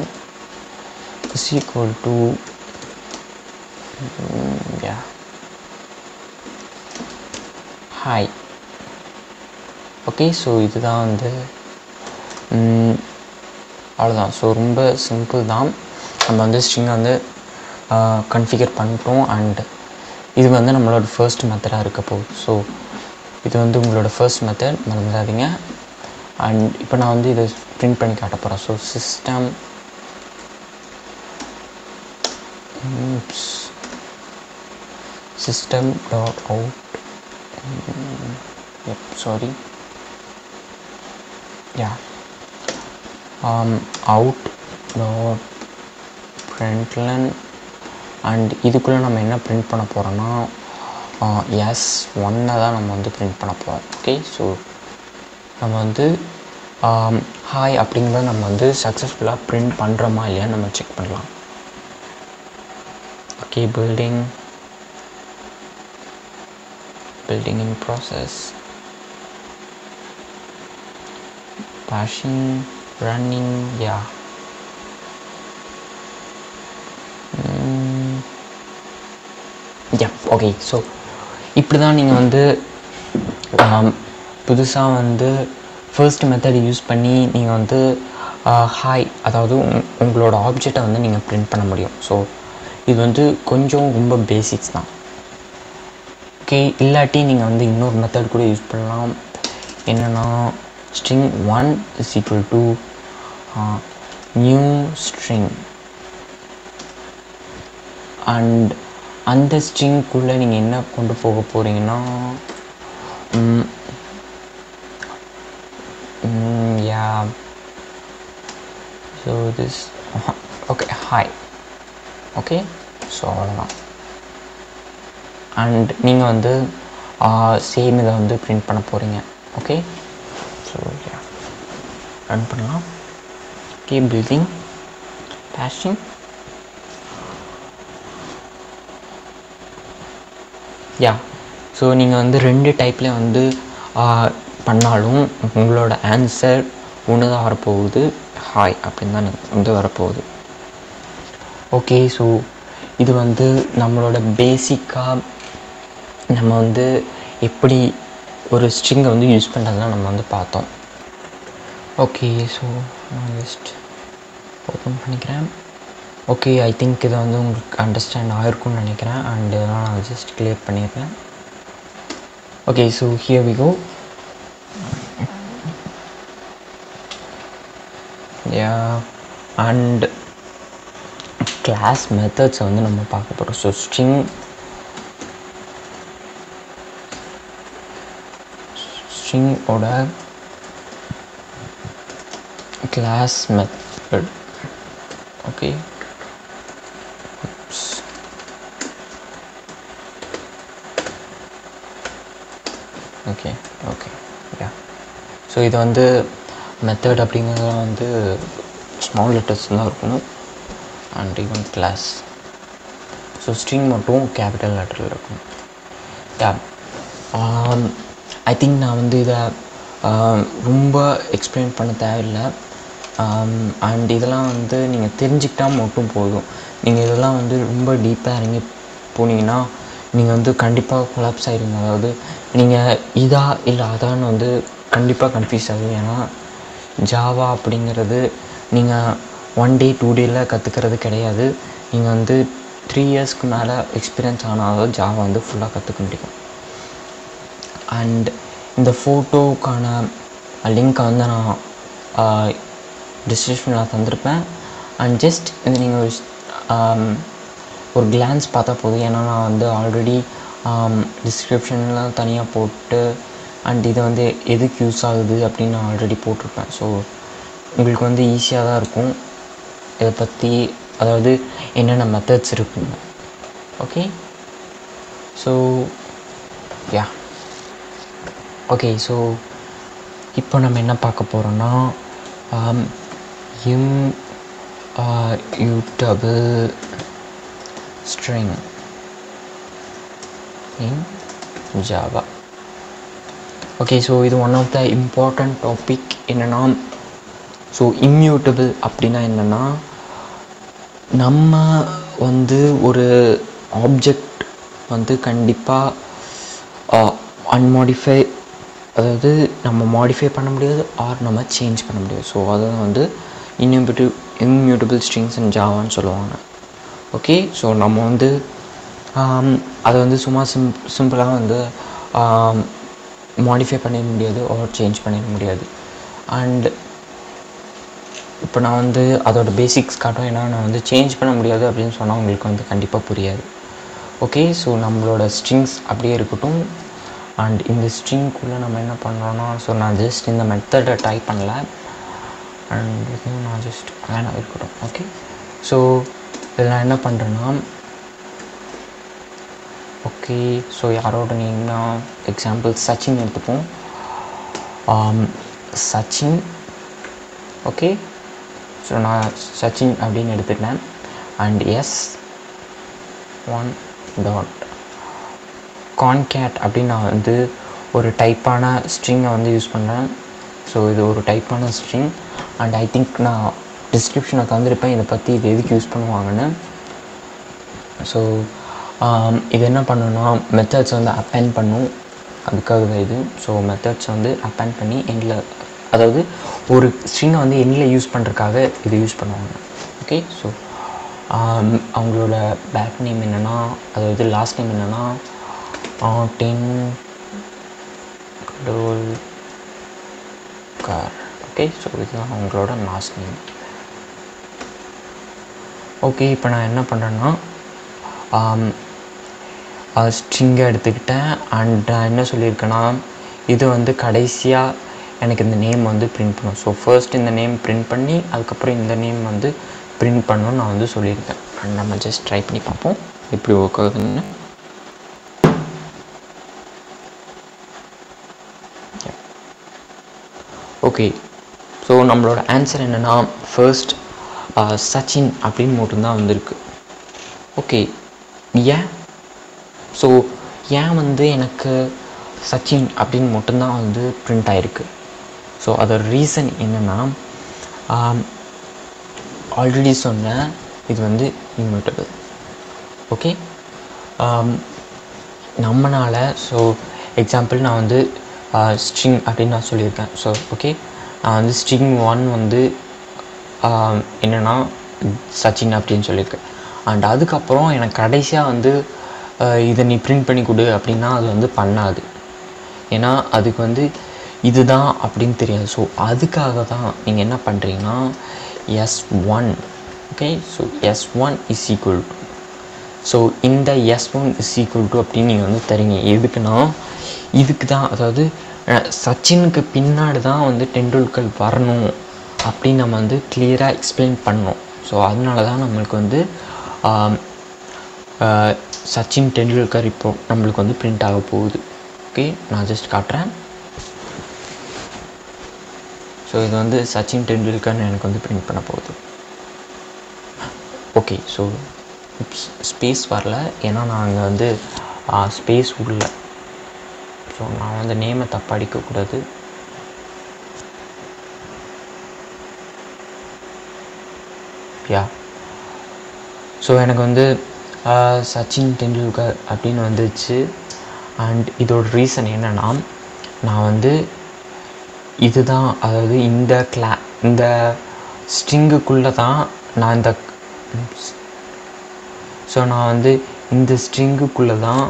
is equal to hi. Okay. So இதுதான் வந்து அவ்வளோதான். ஸோ ரொம்ப சிம்பிள் தான். நம்ம வந்து ஸ்ட்ரிங்கை வந்து கன்ஃபிகர் பண்ணிட்டோம். அண்ட் இது வந்து நம்மளோட ஃபர்ஸ்ட் மெத்தடாக இருக்க போகுது. ஸோ இது வந்து உங்களோட ஃபர்ஸ்ட் மெத்தட், மறந்துடாதீங்க. அண்ட் இப்போ நான் வந்து இதை பிரிண்ட் பண்ணி காட்ட போகிறேன். So system dot out out dot println. And இதுக்குள்ளே நம்ம என்ன பிரிண்ட் பண்ண போகிறோன்னா S1 தான் நம்ம வந்து பிரிண்ட் பண்ண போகிறோம். ஓகே. ஸோ நம்ம வந்து ஹாய் அப்படிங்கிறத நம்ம வந்து சக்ஸஸ்ஃபுல்லாக பிரிண்ட் பண்ணுறோமா இல்லையான்னு நம்ம செக் பண்ணலாம். Okay. building in process, bashing, running. Okay. So இப்படி தான் நீங்கள் வந்து புதுசாக வந்து ஃபர்ஸ்ட் மெத்தட் யூஸ் பண்ணி நீங்கள் வந்து ஹாய், அதாவது உங்களோட ஆப்ஜெக்டை வந்து நீங்கள் பிரிண்ட் பண்ண முடியும். ஸோ இது வந்து கொஞ்சம் ரொம்ப பேசிக்ஸ் தான். ஓகே. இல்லாட்டி நீங்கள் வந்து இன்னொரு மெத்தட் கூட யூஸ் பண்ணலாம். என்னென்னா string 1 is equal to new string. And அந்த ஸ்ட்ரிங்குள்ளே நீங்கள் என்ன கொண்டு போக போகிறீங்கன்னா so this okay hi. Okay. So அவ்வளோதான். அண்ட் நீங்கள் வந்து சேம் இதை வந்து பிரிண்ட் பண்ண போகிறீங்க. ஓகே. ஸோ ரன் பண்ணலாம். ஓகே. Building bashing. ஸோ நீங்கள் வந்து 2 டைப்லேயும் வந்து பண்ணாலும் உங்களோட ஆன்சர் ஒன்று தான் வரப்போகுது, ஹாய் அப்படின்னு தான் வந்து வரப்போகுது. ஓகே. ஸோ இது வந்து நம்மளோட பேசிக்காக நம்ம வந்து எப்படி ஒரு ஸ்ட்ரிங்கை வந்து யூஸ் பண்ணுறதுலாம் நம்ம வந்து பார்த்தோம். ஓகே. ஸோ நான் ஜஸ்ட் ஓப்பன் பண்ணிக்கிறேன். ஓகே. ஐ திங்க் இதை வந்து உங்களுக்கு அண்டர்ஸ்டாண்ட் ஆகிருக்கும்னு நினைக்கிறேன். அண்ட் இதெல்லாம் நான் ஜஸ்ட் கிளியர் பண்ணியிருக்கேன். Okay. So here we go. And class மெத்தட்ஸை வந்து நம்ம பார்க்க போகிறோம். ஸோ ஸ்ட்ரிங்கோட class method. Okay. Okay. So இது வந்து மெத்தட் அப்படிங்கிறது வந்து ஸ்மால் லெட்டர்ஸ் தான் இருக்கணும். And even class. So string மட்டும் கேபிட்டல் லெட்டரில் இருக்கும். ஐ திங்க் நான் வந்து இதை ரொம்ப எக்ஸ்பிளைன் பண்ண தேவையில்லை. அண்ட் இதெல்லாம் வந்து நீங்கள் தெரிஞ்சுக்கிட்டால் மட்டும் போதும். நீங்கள் இதெல்லாம் வந்து ரொம்ப டீப்பாக இறங்கி போனீங்கன்னா நீங்கள் வந்து கண்டிப்பாக கொலாப்ஸ் ஆகிடுங்க. அதாவது நீங்கள் இதா இல்லை அதான்னு வந்து கண்டிப்பாக கன்ஃபியூஸ் ஆகும். ஏன்னா ஜாவா அப்படிங்கிறது நீங்கள் 1 day 2 dayயில் கற்றுக்கிறது கிடையாது. நீங்கள் வந்து 3 yearsக்கு மேலே எக்ஸ்பீரியன்ஸ் ஆனால் ஜாவா வந்து ஃபுல்லாக கற்றுக்க முடியும். அண்ட் இந்த ஃபோட்டோக்கான லிங்க்கை வந்து நான் டிஸ்கிரிப்ஷனில் தந்திருப்பேன். அண்ட் ஜஸ்ட் இது நீங்கள் ஒரு கிளான்ஸ் பார்த்தா போதும். ஏன்னா நான் வந்து ஆல்ரெடி டிஸ்கிரிப்ஷன்லாம் தனியாக போட்டு அண்ட் இது வந்து எதுக்கு யூஸ் ஆகுது அப்படின்னு நான் ஆல்ரெடி போட்டிருப்பேன். ஸோ உங்களுக்கு வந்து ஈஸியாக தான் இருக்கும் இதை பற்றி, அதாவது என்னென்ன மெத்தட்ஸ் இருக்குங்க. Okay, so ya okay. So இப்போ நம்ம என்ன பார்க்க போகிறோன்னா immutable string in Java. Okay, so இது one of the important topic. என்னென்னா, ஸோ இம்மியூட்டபிள் அப்படின்னா என்னென்னா, நம்ம வந்து ஒரு ஆப்ஜெக்ட் வந்து கண்டிப்பாக அன்மாடிஃபை, அதாவது நம்ம மாடிஃபை பண்ண முடியாது ஆர் நம்ம சேஞ்ச் பண்ண முடியாது. ஸோ அதை வந்து இம்மியூட்டபிள் ஸ்ட்ரிங்ஸ் இன் ஜாவான்னு சொல்லுவாங்க. ஓகே, ஸோ நம்ம வந்து அதை வந்து சும்மா சிம்பிளாக வந்து மாடிஃபை பண்ணிட முடியாது ஆர் சேஞ்ச் பண்ணிட முடியாது. அண்ட் இப்போ நான் வந்து அதோட பேசிக்ஸ் காட்டும். ஏன்னா நான் வந்து சேஞ்ச் பண்ண முடியாது அப்படின்னு சொன்னால் உங்களுக்கு வந்து கண்டிப்பாக புரியாது. ஓகே, ஸோ நம்மளோட ஸ்ட்ரிங்ஸ் அப்படியே இருக்கட்டும். அண்ட் இந்த ஸ்ட்ரிங்குள்ளே நம்ம என்ன பண்ணுறோன்னா, ஸோ நான் ஜஸ்ட் இந்த மெத்தடை டைப் பண்ணல, அண்ட் இதுவும் நான் ஜஸ்ட் வேணாம் இருக்கட்டும். ஓகே, ஸோ இதில் நான் என்ன பண்ணுறேன்னா, ஓகே, ஸோ யாரோட நேம்னா எக்ஸாம்பிள் சச்சின் எடுத்துப்போம். சச்சின். ஓகே, ஸோ நான் சச்சின் அப்படின்னு எடுத்துக்கிட்டேன். அண்ட் s1 கான்கேட் அப்படின்னு நான் வந்து ஒரு டைப்பான ஸ்ட்ரிங்கை வந்து யூஸ் பண்ணுறேன். ஸோ இது ஒரு டைப்பான ஸ்ட்ரிங். அண்ட் ஐ திங்க் நான் டிஸ்கிரிப்ஷனை தந்திருப்பேன் இதை பற்றி, இது எதுக்கு யூஸ் பண்ணுவாங்கன்னு. ஸோ இது என்ன பண்ணுன்னா, மெத்தட்ஸ் வந்து அப்பெண்ட் பண்ணும், அதுக்காக தான் இது. ஸோ மெத்தட்ஸ் வந்து அப்பெண்ட் பண்ணி எண்டில், அதாவது ஒரு ஸ்ட்ரிங்கை வந்து எண்டில் யூஸ் பண்ணுறதுக்காக இது யூஸ் பண்ணுவாங்க. ஓகே, ஸோ அவங்களோட பேக் நேம் என்னென்னா, அதாவது லாஸ்ட் நேம் என்னென்னா டெண்டுல்கர். ஓகே, ஸோ இதுதான் அவங்களோட லாஸ்ட் நேம். ஓகே, இப்போ நான் என்ன பண்ணுறேன்னா ஸ்ட்ரிங்கை எடுத்துக்கிட்டேன். அண்ட் நான் என்ன சொல்லியிருக்கேன்னா, இது வந்து கடைசியாக எனக்கு இந்த நேம் வந்து பிரிண்ட் பண்ணும். ஸோ ஃபர்ஸ்ட் இந்த நேம் பிரிண்ட் பண்ணி அதுக்கப்புறம் இந்த நேம் வந்து பிரிண்ட் பண்ணணும்னு நான் வந்து சொல்லியிருக்கேன். அண்ட் நம்ம ஜஸ்ட் ட்ரை பண்ணி பார்ப்போம் எப்படி ஒர்க் ஆகுதுன்னு. ஓகே, ஸோ நம்மளோட ஆன்சர் என்னென்னா, ஃபர்ஸ்ட் சச்சின் அப்படின்னு மட்டும்தான் வந்திருக்கு. ஓகே, ஏன்? ஸோ ஏன் வந்து எனக்கு சச்சின் அப்படின்னு மட்டும்தான் வந்து பிரிண்ட் ஆகிருக்கு? ஸோ அதோட ரீசன் என்னென்னா, ஆல்ரெடி சொன்னேன் இது வந்து இம்மியூட்டபிள். ஓகே, நம்மளால், ஸோ எக்ஸாம்பிள் நான் வந்து ஸ்ட்ரிங் அப்படின்னு நான் சொல்லியிருக்கேன். ஸோ ஓகே, நான் வந்து ஸ்ட்ரிங் 1 வந்து என்னென்னா சச்சின் அப்படின்னு சொல்லியிருக்கேன். அண்ட் அதுக்கப்புறம் எனக்கு கடைசியாக வந்து இதை நீ பிரிண்ட் பண்ணி கொடு அப்படின்னா அது வந்து பண்ணாது. ஏன்னா அதுக்கு வந்து இதுதான் அப்படின்னு தெரியாது. ஸோ அதுக்காக தான் நீங்கள் என்ன பண்ணுறீங்கன்னா s1. Okay, so s1 is equal to, so இந்த s1 இஸ் ஈக்குவல் டு அப்படின்னு நீங்கள் வந்து தரீங்க. எதுக்குன்னா இதுக்கு தான், அதாவது சச்சினுக்கு பின்னாடி தான் வந்து டெண்டுல்கர் வரணும் அப்படின்னு நம்ம வந்து கிளியராக எக்ஸ்பிளைன் பண்ணோம். ஸோ அதனால தான் நம்மளுக்கு வந்து சச்சின் டெண்டுல்கர் இப்போது நம்மளுக்கு வந்து பிரிண்ட் ஆக போகுது. ஓகே, நான் ஜஸ்ட் காட்டுறேன். ஸோ இது வந்து சச்சின் டெண்டுல்கர்னு எனக்கு வந்து பிரிண்ட் பண்ண போகுது. ஓகே, ஸோ ஸ்பேஸ் வரல, ஏன்னா நான் அங்கே வந்து ஸ்பேஸ் உள்ள, ஸோ நான் வந்து நேமை தப்பாக அடிக்கக்கூடாது. யா, ஸோ எனக்கு வந்து சச்சின் டெண்டுல்கர் அப்படின்னு வந்துச்சு. அண்ட் இதோட ரீசன் என்னென்னா, நான் வந்து இதுதான், அதாவது இந்த ஸ்ட்ரிங்குக்குள்ளே தான் நான் நான் வந்து இந்த ஸ்ட்ரிங்குக்குள்ளே தான்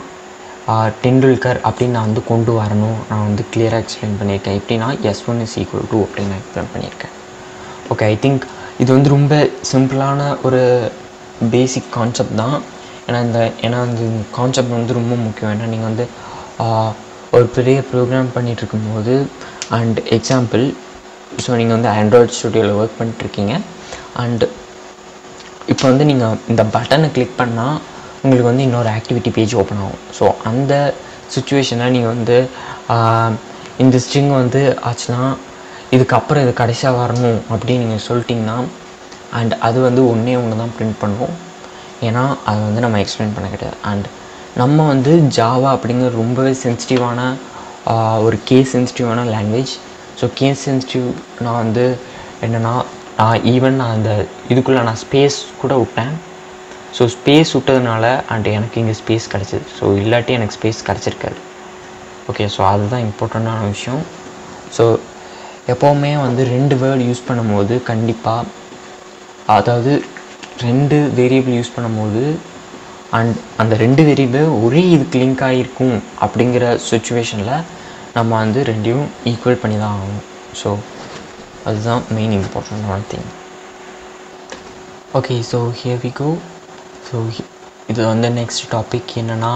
டெண்டுல்கர் அப்படின்னு நான் வந்து கொண்டு வரணும். நான் வந்து கிளியராக எக்ஸ்பிளைன் பண்ணியிருக்கேன். எப்படின்னா S1 = 2 அப்படின்னு நான் எக்ஸ்பிளைன் பண்ணியிருக்கேன். ஓகே, ஐ திங்க் இது வந்து ரொம்ப சிம்பிளான ஒரு பேசிக் கான்செப்ட் தான். ஏன்னா இந்த கான்செப்ட் வந்து ரொம்ப முக்கியம். ஏன்னா நீங்கள் வந்து ஒரு பெரிய ப்ரோக்ராம் பண்ணிகிட்டு இருக்கும்போது அண்ட் எக்ஸாம்பிள், ஸோ நீங்கள் வந்து ஆண்ட்ராய்ட் ஸ்டுடியோவில் ஒர்க் பண்ணிட்டுருக்கீங்க அண்ட் இப்போ வந்து நீங்கள் இந்த பட்டனை கிளிக் பண்ணால் உங்களுக்கு வந்து இன்னொரு ஆக்டிவிட்டி பேஜ் ஓப்பன் ஆகும். ஸோ அந்த சுச்சுவேஷனில் நீங்கள் வந்து இந்த ஸ்ட்ரிங் வந்து ஆச்சுன்னா இதுக்கப்புறம் இது கடைசியாக வரணும் அப்படின்னு நீங்கள் சொல்லிட்டிங்கன்னா அண்ட் அது வந்து ஒன்று தான் பிரிண்ட் பண்ணுவோம். ஏன்னா அதை வந்து நம்ம எக்ஸ்பிளைன் பண்ண கிடையாது. அண்ட் நம்ம வந்து ஜாவா அப்படிங்கிற ரொம்பவே சென்சிட்டிவான ஒரு கேஸ் சென்சிட்டிவான லாங்குவேஜ். ஸோ கேஸ் சென்சிட்டிவ் நான் வந்து என்னென்னா நான் அந்த இதுக்குள்ளே நான் ஸ்பேஸ் கூட விட்டேன். ஸோ ஸ்பேஸ் விட்டதுனால அண்ட் எனக்கு இங்கே ஸ்பேஸ் கிடச்சிது. ஸோ இல்லாட்டி எனக்கு ஸ்பேஸ் கிடச்சிருக்காது. ஓகே, ஸோ அதுதான் இம்பார்ட்டண்ட்டான விஷயம். ஸோ எப்போவுமே வந்து 2 வேர்டு யூஸ் பண்ணும்போது கண்டிப்பாக, அதாவது 2 வேரியபிள் யூஸ் பண்ணும்போது அண்ட் அந்த 2 வேரியபிள் ஒரே இதுக்கு லிங்க் ஆகிருக்கும் அப்படிங்கிற சுச்சுவேஷனில் நம்ம வந்து 2யும் ஈக்குவல் பண்ணி தான் ஆகணும். ஸோ அதுதான் மெயின் இம்பார்ட்டண்டான thing. Okay, so here we go. So இது வந்து நெக்ஸ்ட் டாபிக் என்னென்னா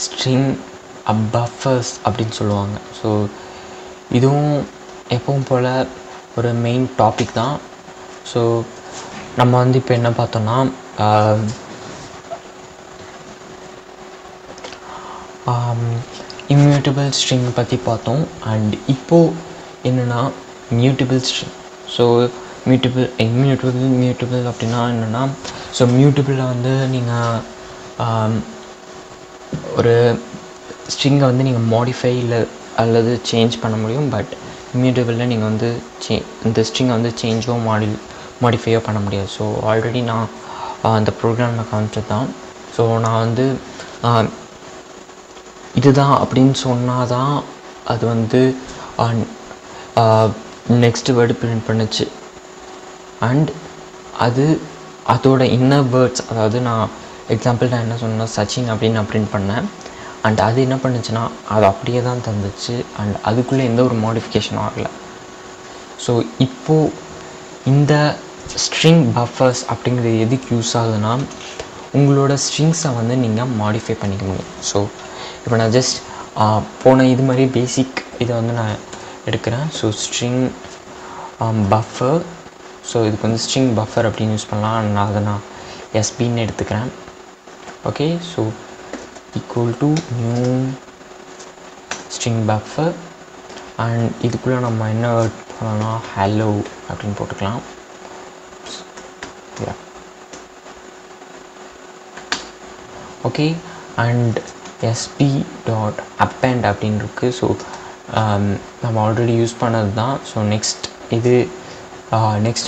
ஸ்ட்ரிங் பஃபர்ஸ் அப்படின்னு சொல்லுவாங்க. ஸோ இதுவும் எப்பவும் போல் ஒரு மெயின் டாபிக் தான். ஸோ நம்ம வந்து இப்போ என்ன பார்த்தோன்னா இம்யூட்டபிள் ஸ்ட்ரிங் பற்றி பார்த்தோம். அண்ட் இப்போது என்னென்னா மியூட்டபிள் ஸ்ட்ரிங். ஸோ மியூட்டபிள் அப்படின்னா என்னென்னா, ஸோ மியூட்டபிளில் வந்து நீங்கள் ஒரு ஸ்ட்ரிங்கை வந்து நீங்கள் மாடிஃபை அல்லது சேஞ்ச் பண்ண முடியும். பட் இம்யூட்டபிளில் நீங்கள் வந்து இந்த ஸ்ட்ரிங்கை வந்து சேஞ்சோ மாடிஃபையோ பண்ண முடியாது. ஸோ ஆல்ரெடி நான் அந்த ப்ரோக்ராமில் காமிச்சது தான். ஸோ நான் வந்து இதுதான் அப்படின்னு சொன்னால் தான் அது வந்து நெக்ஸ்ட் வேர்டு பிரிண்ட் பண்ணுச்சு. அண்ட் அதோட இன்னர் வேர்ட்ஸ், அதாவது நான் எக்ஸாம்பிள் நான் என்ன சொன்னேன், சச்சின் அப்படின்னு நான் பிரிண்ட் பண்ணேன். அண்ட் அது என்ன பண்ணுச்சுன்னா அது அப்படியே தான் தந்துச்சு. அண்ட் அதுக்குள்ளே எந்த ஒரு மாடிஃபிகேஷனும் ஆகலை. ஸோ இப்போது இந்த ஸ்ட்ரிங் பஃபர்ஸ் அப்படிங்கிறது எதுக்கு யூஸ் ஆகுதுன்னா, உங்களோட ஸ்ட்ரிங்ஸை வந்து நீங்கள் மாடிஃபை பண்ணிக்க முடியும். ஸோ இப்போ நான் ஜஸ்ட் போன இது மாதிரி பேசிக் இதை வந்து நான் எடுக்கிறேன். So string buffer. ஸோ இதுக்கு வந்து ஸ்ட்ரிங் பஃபர் அப்படின்னு யூஸ் பண்ணலாம். நான் எஸ்பின்னு எடுத்துக்கிறேன். Okay, so equal to new string buffer. And இதுக்குள்ளே நம்ம என்ன பண்ணலாம், ஹலோ அப்படின்னு போட்டுக்கலாம். ஓகே, அண்ட் sp.append அப்படின்னு இருக்குது. ஸோ நம்ம ஆல்ரெடி யூஸ் பண்ணது தான். ஸோ நெக்ஸ்ட்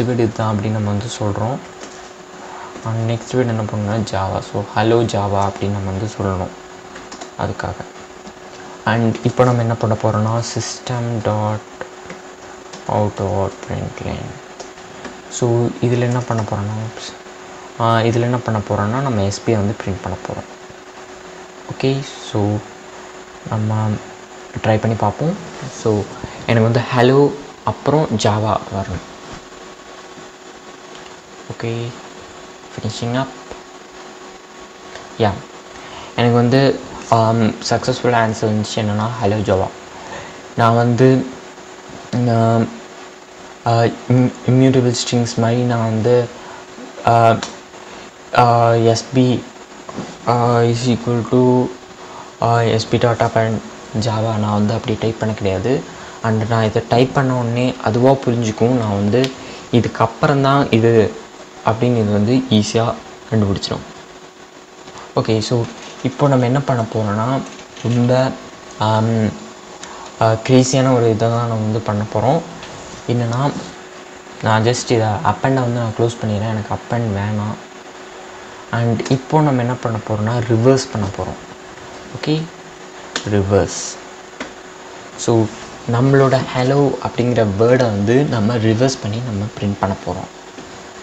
வேர்டு இதுதான் அப்படின்னு நம்ம வந்து சொல்கிறோம். நெக்ஸ்ட் வேர்டு என்ன பண்ணணும்னா ஜாவா. ஸோ ஹலோ ஜாவா அப்படின்னு நம்ம வந்து சொல்லணும் அதுக்காக. அண்ட் இப்போ நம்ம என்ன பண்ண போகிறோம்னா system.out.println. ஸோ இதில் என்ன பண்ண போகிறோன்னா நம்ம எஸ்பியை வந்து பிரிண்ட் பண்ண போகிறோம். ஓகே, ஸோ நம்ம ட்ரை பண்ணி பார்ப்போம். ஸோ எனக்கு வந்து ஹலோ அப்புறம் ஜாவா வரணும். ஓகே, ஃபினிஷிங் அப். எனக்கு வந்து சக்ஸஸ்ஃபுல்லாக ஆன்சர் இருந்துச்சு. என்னென்னா ஹலோ ஜாவா. நான் வந்து இம்யூட்டபிள் ஸ்ட்ரிங்ஸ் மாதிரி நான் வந்து SP is equal to sp.append Java நான் வந்து அப்படி டைப் பண்ண கிடையாது. அண்ட் நான் இதை டைப் பண்ண உடனே அதுவாக புரிஞ்சுக்கும். நான் வந்து இதுக்கப்புறம் தான் இது அப்படின்னு இது வந்து ஈஸியாக கண்டுபிடிச்சிடும். ஓகே, ஸோ இப்போ நம்ம என்ன பண்ண போகிறோன்னா ரொம்ப க்ரேஸியான ஒரு இதை தான் நம்ம வந்து பண்ண போகிறோம். என்னென்னா நான் ஜஸ்ட் இதை அப்பெண்டை வந்து நான் க்ளோஸ் பண்ணிடுறேன். எனக்கு அப்பெண்ட் வேணாம். அண்ட் இப்போது நம்ம என்ன பண்ண போகிறோம்னா ரிவர்ஸ் பண்ண போகிறோம். Okay, reverse. ஸோ நம்மளோட ஹலோ அப்படிங்கிற வேர்டை வந்து நம்ம ரிவர்ஸ் பண்ணி நம்ம பிரிண்ட் பண்ண போகிறோம்.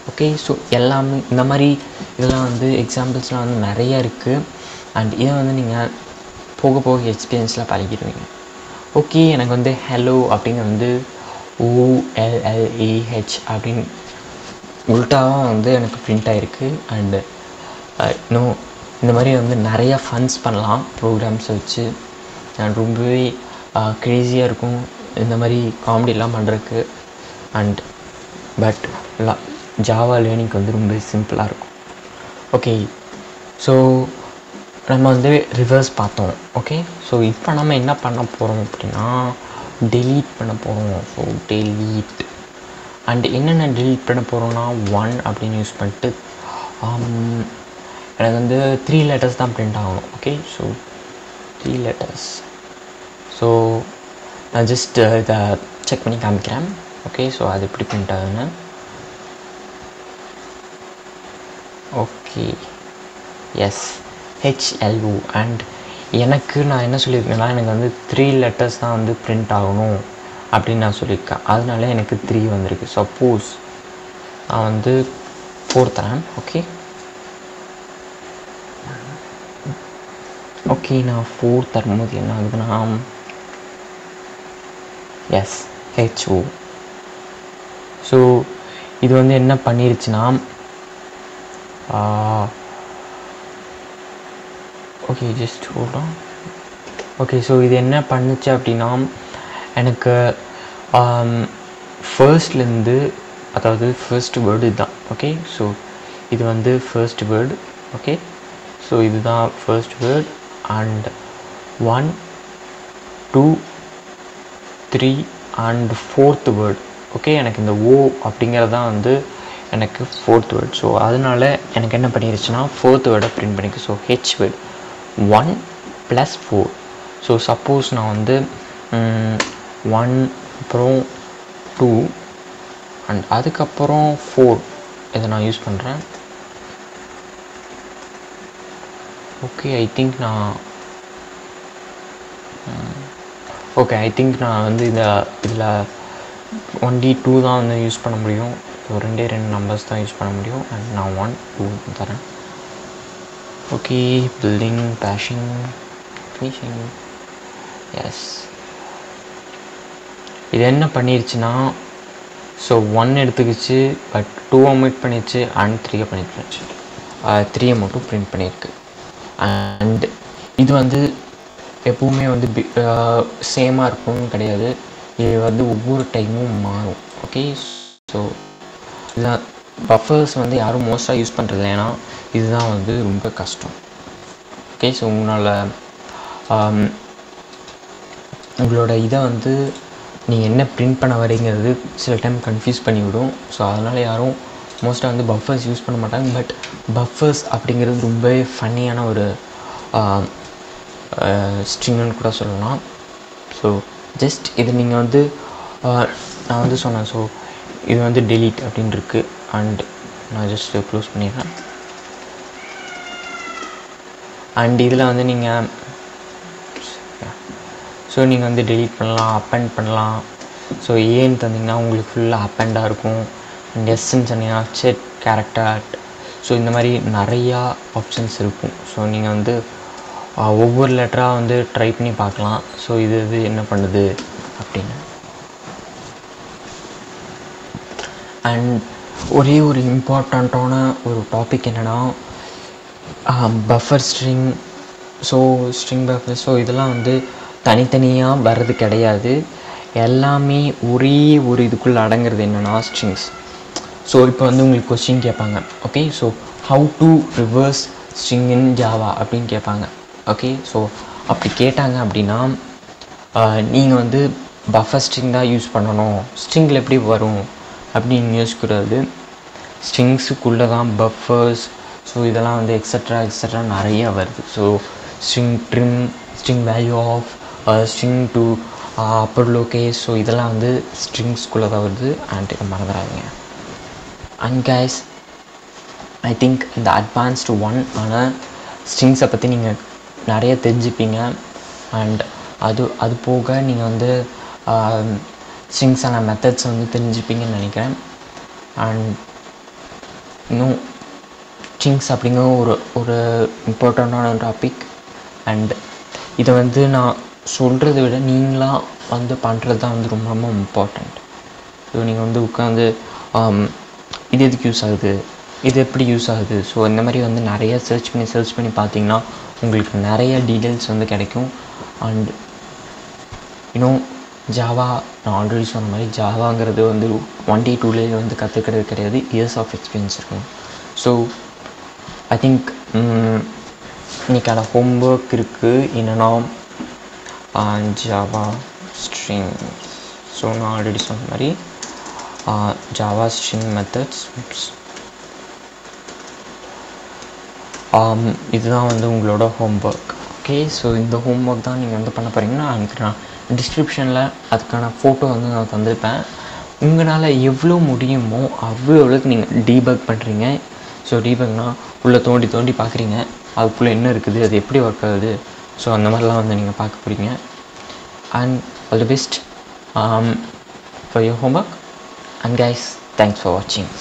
ஓகே, ஸோ எல்லாமே இந்த மாதிரி இதெல்லாம் வந்து எக்ஸாம்பிள்ஸ்லாம் வந்து நிறையா இருக்குது. அண்ட் இதை வந்து நீங்கள் போக போக எக்ஸ்பீரியன்ஸில் பழகிடுவீங்க. ஓகே, எனக்கு வந்து ஹலோ அப்படிங்கிறது வந்து OLLEH அப்படின்னு உல்ட்டாவாக வந்து எனக்கு பிரிண்ட் ஆகிருக்கு. அண்டு இன்னும் இந்த மாதிரி வந்து நிறையா ஃபன்ஸ் பண்ணலாம் ப்ரோக்ராம்ஸை வச்சு. அண்ட் ரொம்பவே க்ரேஸியாக இருக்கும் இந்த மாதிரி காமெடியெலாம் பண்ணுறதுக்கு. அண்ட் பட் ஜாவா லேர்னிங்க்கு வந்து ரொம்ப சிம்பிளாக இருக்கும். ஓகே, ஸோ நம்ம வந்து ரிவர்ஸ் பார்த்தோம். ஓகே, ஸோ இப்போ நம்ம என்ன பண்ண போகிறோம் அப்படின்னா டெலீட் பண்ண போகிறோம். ஸோ டெலீட் அண்ட் என்னென்ன டெலீட் பண்ண போகிறோன்னா 1 அப்படின்னு யூஸ் பண்ணிட்டு எனக்கு வந்து 3 லெட்டர்ஸ் தான் பிரிண்ட் ஆகணும். Okay, so 3 letters. ஸோ நான் ஜஸ்ட் இதை செக் பண்ணி காமிக்கிறேன். ஓகே, ஸோ அது எப்படி பிரிண்ட் ஆகுதுன்னு. Okay, S, HLO. அண்ட் எனக்கு நான் என்ன சொல்லியிருக்கேன்னா எனக்கு வந்து 3 லெட்டர்ஸ் தான் வந்து பிரிண்ட் ஆகணும் அப்படின்னு நான் சொல்லியிருக்கேன். அதனால எனக்கு 3 வந்திருக்கு. சப்போஸ் நான் வந்து 4 தரேன். ஓகே ஓகே நான் 4 தரும்போது என்ன ஆகுதுன்னா எஸ், HO. ஸோ இது வந்து என்ன பண்ணிருச்சுன்னா okay just hold on. Okay, so இது என்ன பண்ணுச்சு அப்படின்னா எனக்கு ஃபர்ஸ்ட்லேருந்து, அதாவது ஃபர்ஸ்ட் வேர்டு இதுதான். ஓகே, ஸோ இது வந்து ஃபர்ஸ்ட் வேர்டு. ஓகே, ஸோ இதுதான் first word. And 1 2 3 and 4th word. Okay, எனக்கு இந்த O அப்படிங்கிறது தான் வந்து எனக்கு 4th வேர்டு. ஸோ அதனால எனக்கு என்ன பண்ணிருச்சுன்னா 4th வேர்டை பிரிண்ட் பண்ணிக்க. So H word 1 + 4. So suppose நான் வந்து 1 அப்புறம் 2 அண்ட் அதுக்கப்புறம் 4 இதை நான் யூஸ் பண்ணுறேன். ஓகே, ஐ திங்க் நான் வந்து இதில் ஒன்லி 2 தான் வந்து யூஸ் பண்ண முடியும். ஸோ 2 நம்பர்ஸ் தான் யூஸ் பண்ண முடியும். அண்ட் நான் 1 2 தரேன். Okay, building bashing finishing. Yes, இது என்ன பண்ணிருச்சுன்னா ஸோ 1 எடுத்துக்கிச்சு, பட் 2 ஒமிட் பண்ணிடுச்சு அண்ட் 3 பண்ணிடுச்சு. 3 மட்டும் பிரிண்ட் பண்ணியிருக்கு. அண்ட் இது வந்து எப்போவுமே வந்து சேமாக இருக்கும்னு கிடையாது. இது வந்து ஒவ்வொரு டைமும் மாறும். ஓகே, ஸோ இதுதான் பஃபர்ஸ் வந்து யாரும் மோஸ்ட்டாக யூஸ் பண்ணுறது, ஏன்னா இதுதான் வந்து ரொம்ப கஷ்டம். ஓகே, ஸோ உங்களோட இதை வந்து நீங்கள் என்ன பிரிண்ட் பண்ண வரீங்கிறது சில டைம் கன்ஃபியூஸ் பண்ணிவிடும். ஸோ அதனால் யாரும் மோஸ்ட்டாக வந்து பஃபர்ஸ் யூஸ் பண்ண மாட்டாங்க. பட் பஃபர்ஸ் அப்படிங்கிறது ரொம்பவே ஃபன்னியான ஒரு ஸ்ட்ரிங்னு கூட சொல்லலாம். ஸோ ஜஸ்ட் இது நீங்கள் வந்து நான் வந்து சொன்னேன். ஸோ இது வந்து டெலீட் அப்படின்னு இருக்குது. அண்ட் நான் ஜஸ்ட் க்ளோஸ் பண்ணிடுறேன். அண்ட் இதில் வந்து நீங்கள் வந்து டெலீட் பண்ணலாம், அப்பெண்ட் பண்ணலாம். ஸோ ஏன்னு தந்திங்கன்னா உங்களுக்கு ஃபுல்லாக அப்பெண்டாக இருக்கும். அண்ட் எஸ்ன்னு சொன்னீங்கன்னா செட் கேரக்டர். ஸோ இந்த மாதிரி நிறையா ஆப்ஷன்ஸ் இருக்கும். ஸோ நீங்கள் வந்து ஒவ்வொரு லெட்டராக வந்து ட்ரை பண்ணி பார்க்கலாம். ஸோ இது என்ன பண்ணுது அப்படின்னு. அண்ட் ஒரே ஒரு இம்பார்ட்டண்ட்டான ஒரு டாபிக் என்னென்னா buffer string. So string buffer, so இதெல்லாம் வந்து தனித்தனியாக வர்றது கிடையாது. எல்லாமே ஒரே ஒரு இதுக்குள்ளே அடங்கிறது என்னென்னா ஸ்ட்ரிங்ஸ். ஸோ இப்போ வந்து உங்களுக்கு கொஸ்டின் கேட்பாங்க. Okay, so how to reverse string in Java அப்படின்னு கேட்பாங்க. ஓகே, ஸோ அப்படி கேட்டாங்க அப்படின்னா நீங்கள் வந்து பஃபர் ஸ்ட்ரிங் தான் யூஸ் பண்ணணும். ஸ்ட்ரிங்கில் எப்படி வரும் அப்படின்னு யோசிக்கிறது. ஸ்ட்ரிங்ஸுக்குள்ளே தான் பஃபர்ஸ், ஸோ இதெல்லாம் வந்து எக்ஸட்ரா நிறையா வருது. So string trim, string value of, string to upper lowercase, so இதெல்லாம் வந்து ஸ்ட்ரிங்ஸ்குள்ளே தான் வருது. அண்ட் இதை மறந்துடாதீங்க. அண்ட் கைஸ், ஐ திங்க் இந்த அட்வான்ஸ்டு 1 ஆனால் ஸ்ட்ரிங்ஸை பற்றி நீங்கள் நிறைய தெரிஞ்சுப்பீங்க. அண்ட் அது போக நீங்கள் வந்து ஸ்ட்ரிங்ஸான மெத்தட்ஸ் வந்து தெரிஞ்சுப்பீங்கன்னு நினைக்கிறேன். அண்ட் இன்னும் ஸ்ட்ரிங்ஸ் அப்படிங்கிற ஒரு இம்பார்ட்டண்ட்டான டாபிக். அண்ட் இதை வந்து நான் சொல்கிறத விட நீங்களாக வந்து பண்ணுறது தான் வந்து ரொம்ப ரொம்ப இம்பார்ட்டண்ட். ஸோ நீங்கள் வந்து உட்காந்து இது எதுக்கு யூஸ் ஆகுது, இது எப்படி யூஸ் ஆகுது, ஸோ இந்த மாதிரி வந்து நிறைய சர்ச் பண்ணி பார்த்தீங்கன்னா உங்களுக்கு நிறைய டீட்டெயில்ஸ் வந்து கிடைக்கும். அண்ட் இன்னும் ஜாவா, நான் ஆல்ரெடி சொன்ன மாதிரி ஜாவாங்கிறது வந்து 1 day 2 days வந்து கற்றுக்கிறது கிடையாது, இயர்ஸ் ஆஃப் எக்ஸ்பீரியன்ஸ் இருக்கும். ஸோ ஐ திங்க் இன்றைக்கான ஹோம்ஒர்க் இருக்குது. என்னென்னா ஜாவா ஸ்ட்ரிங், ஸோ நான் ஆல்ரெடி சொன்ன மாதிரி ஜாவா ஸ்ட்ரிங் மெத்தட்ஸ், இதுதான் வந்து உங்களோட ஹோம்ஒர்க். ஓகே, ஸோ இந்த ஹோம்ஒர்க் தான் நீங்கள் வந்து பண்ண போகிறீங்கன்னா நான் டிஸ்கிரிப்ஷனில் அதுக்கான ஃபோட்டோ வந்து நான் தந்திருப்பேன். உங்களால் எவ்வளோ முடியுமோ அவ்வளோக்கு நீங்கள் டீபக் பண்ணுறீங்க. ஸோ டீபக்னால் உள்ளே தோண்டி பார்க்குறீங்க, அதுக்குள்ளே என்ன இருக்குது, அது எப்படி ஒர்க் ஆகுது, ஸோ அந்த மாதிரிலாம் வந்து நீங்கள் பார்க்க போகிறீங்க. And all the best for your homework. And guys, thanks for வாட்சிங்.